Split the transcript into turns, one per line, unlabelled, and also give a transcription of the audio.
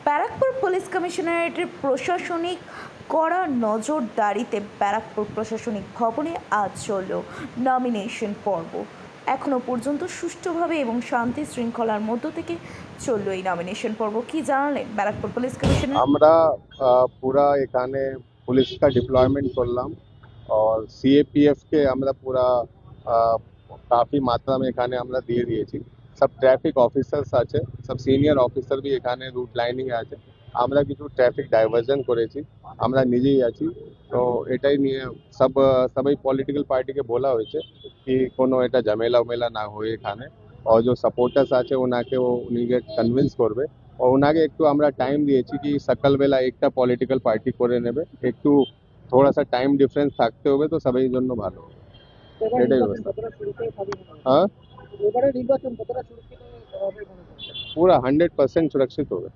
Barrackpore police কমিশনারেটের প্রশাসনিক কড়া নজরদারিতে ব্যারাকপুর প্রশাসনিক ভবনে আজ চলল নমিনেশন পর্ব। এখনো পর্যন্ত সুষ্ঠুভাবে এবং শান্তি শৃঙ্খলার মধ্য থেকে চলল এই নমিনেশন পর্ব। কি জানালেন ব্যারাকপুর পুলিশ কমিশনার?
আমরা পুরা এখানে পুলিশ का डिप्लॉयमेंट করলাম और सीएपीएफ के আমরা পুরা কাফি মাত্রা में এখানে আমরা দিয়ে দিয়েছি। সব ট্রাফিক অফিসার্স আছে, সব সিনিয়র অফিসার भी এখানে রুট লাইনিং এ আছে। আমরা কিছু ট্রাফিক ডাইভারশন করেছি, আমরা নিজেই আছি। তো এটাই নিয়ে সবাই পলিটিক্যাল পার্টিকে বলা হয়েছে কি কোনো এটা ঝামেলা উমেলা না হয় এখানে, और जो सपोर्टार्स আছে ওনাকে উনিকে কনভিন্স করবে। और ওনাকে একটু আমরা টাইম দিয়েছি কি সকালবেলা একটা পলিটিক্যাল পার্টি করে নেবে, একটু थोड़ा सा टाइम डिफरेंस থাকতে হবে, তো সবাই জন্য ভালো হবে। এটাই ব্যবস্থা। হ্যাঁ, পুরা 100% সুরক্ষিত হবে।